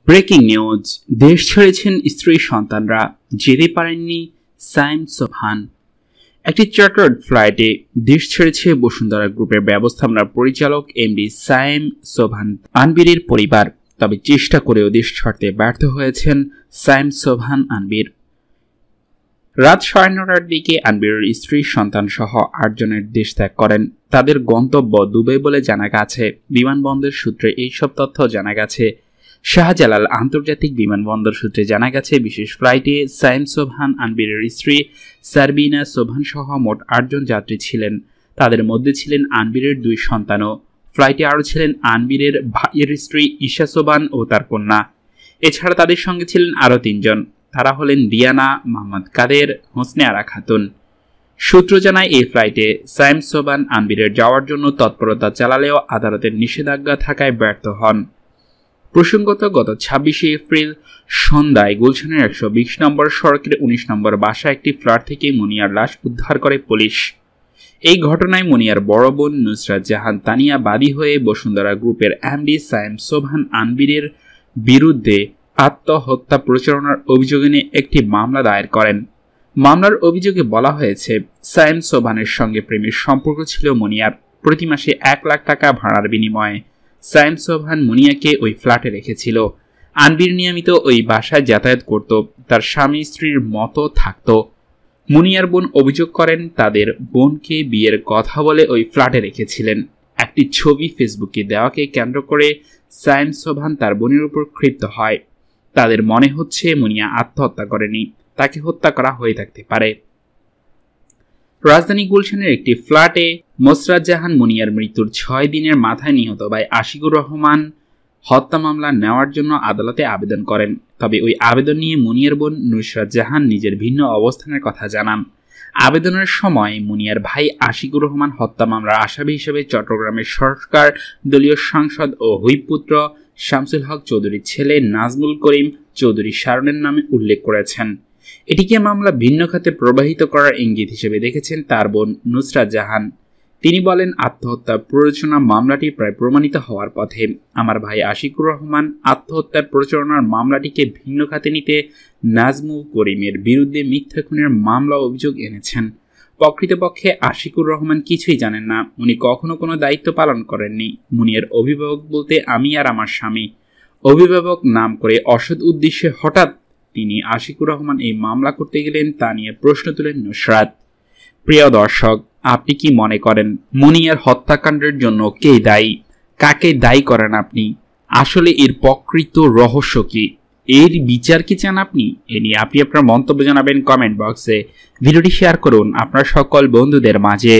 Breaking news, দেশ ছেড়েছেন স্ত্রী সন্তানরা, যেতে পারেননি সাইম সোবহান। একটি চার্টার্ড ফ্লাইটে দেশ ছেড়েছে বসুন্ধরা গ্রুপের ব্যবস্থাপনা পরিচালক এমডি সাইম সোবহান আনবিরের পরিবার। তবে চেষ্টা করেও দেশ ছাড়তে ব্যর্থ হয়েছেন সাইম সোবহান আনবির। রাত 9:30টার দিকে আনবিরের স্ত্রী সন্তান সহ 8 জনের দেশ ত্যাগ করেন। তাদের গন্তব্য দুবাই বলে জানা গেছে। বিমানবন্দর সূত্রে এইসব তথ্য জানা গেছে। শাহজালাল আন্তর্জাতিক বিমানবন্দর সূত্রে জানা গেছে, বিশেষ ফ্লাইটে সাইম সোবহান আনবিরের স্ত্রী সারবিনা সোবহান সহ মোট 8 জন যাত্রী ছিলেন। তাদের মধ্যে ছিলেন আনবিরের 2 সন্তানও। ফ্লাইটে আরও ছিলেন আনবিরের ভাইয়ের স্ত্রী ঈশা সোবহান ও তার কন্যা। এছাড়া তাদের সঙ্গে ছিলেন আরও 3 জন। তারা হলেন দিয়ানা, মোহাম্মদ কাদের, হোসনে আরা খাতুন। সূত্র জানায়, এই ফ্লাইটে সাইম সোবহান আনবিরের যাওয়ার জন্য তৎপরতা চালালেও আদালতের নিষেধাজ্ঞা থাকায় ব্যর্থ হন। প্রসঙ্গত, গত 26শে এপ্রিল সন্ধ্যায় গুলশানের 120 নম্বর সড়কের 19 নম্বর বাসা একটি ফ্ল্যাট থেকে মুনিয়ার লাশ উদ্ধার করে পুলিশ। এই ঘটনায় মুনিয়ার বড় বোন নুসরাত জাহান তানিয়া বাদী হয়ে বসুন্ধরা গ্রুপের এমডি সাইম সোবহান আনবিরের বিরুদ্ধে আত্মহত্যা প্রচারণার অভিযোগে নিয়ে একটি মামলা দায়ের করেন। মামলার অভিযোগে বলা হয়েছে, সাইম সোবহানের সঙ্গে প্রেমের সম্পর্ক ছিল মুনিয়ার। প্রতি মাসে 1 লাখ টাকা ভাড়ার বিনিময়ে সাইম সোবহান মুনিয়াকে ওই ফ্ল্যাটে রেখেছিল। আনবির নিয়মিত ওই বাসায় যাতায়াত করত, তার স্বামী স্ত্রীর মতো থাকত। মুনিয়ার বোন অভিযোগ করেন, তাদের বোনকে বিয়ের কথা বলে ওই ফ্ল্যাটে রেখেছিলেন। একটি ছবি ফেসবুকে দেওয়াকে কেন্দ্র করে সাইম সোবহান তার বোনের উপর ক্ষিপ্ত হয়। তাদের মনে হচ্ছে মুনিয়া আত্মহত্যা করেনি, তাকে হত্যা করা হয়ে থাকতে পারে। রাজধানী গুলশানের একটি ফ্ল্যাটে মোসরাত জাহান মুনিয়ার মৃত্যুর 6 দিনের মাথায় নিহত ভাই আশিকুর রহমান হত্যা মামলা নেওয়ার জন্য আদালতে আবেদন করেন। তবে ওই আবেদন নিয়ে মুনিয়ার বোন নুসরাত জাহান নিজের ভিন্ন অবস্থানের কথা জানান। আবেদনের সময় মুনিয়ার ভাই আশিকুর রহমান হত্যা মামলার আসামি হিসেবে চট্টগ্রামের সরকার দলীয় সাংসদ ও হুইপ-পুত্র শামসুল হক চৌধুরীর ছেলে নাজমুল করিম চৌধুরী শারনের নামে উল্লেখ করেছেন। এটিকে মামলা ভিন্ন খাতে প্রবাহিত করার ইঙ্গিত হিসেবে দেখেছেন তার বোন নুসরাত জাহান। তিনি বলেন, আত্মহত্যা প্ররোচনা মামলাটি প্রায় প্রমাণিত হওয়ার পথে। আমার ভাই আশিকুর রহমান আত্মহত্যার প্ররোচনার মামলাটিকে ভিন্ন খাতে নিতে নাজমুল করিমের বিরুদ্ধে মিথ্যা খুনের মামলা অভিযোগ এনেছেন। প্রকৃতপক্ষে আশিকুর রহমান কিছুই জানেন না। উনি কখনো কোনো দায়িত্ব পালন করেননি। মুনিয়ার অভিভাবক বলতে আমি আর আমার স্বামী। অভিভাবক নাম করে অসৎ উদ্দেশ্যে হঠাৎ তিনি আশিকুর রহমান এই মামলা করতে গেলেন, তা নিয়ে প্রশ্ন তুলেন নুসরাত। প্রিয় দর্শক, আপনি কি মনে করেন মুনিয়ার হত্যাকাণ্ডের জন্য কে দায়ী? কাকে দায়ী করেন আপনি? আসলে এর প্রকৃত রহস্য কি? এর বিচার কি চান আপনি? এ নিয়ে আপনি আপনার মন্তব্য জানাবেন কমেন্ট বক্সে। ভিডিওটি শেয়ার করুন আপনার সকল বন্ধুদের মাঝে।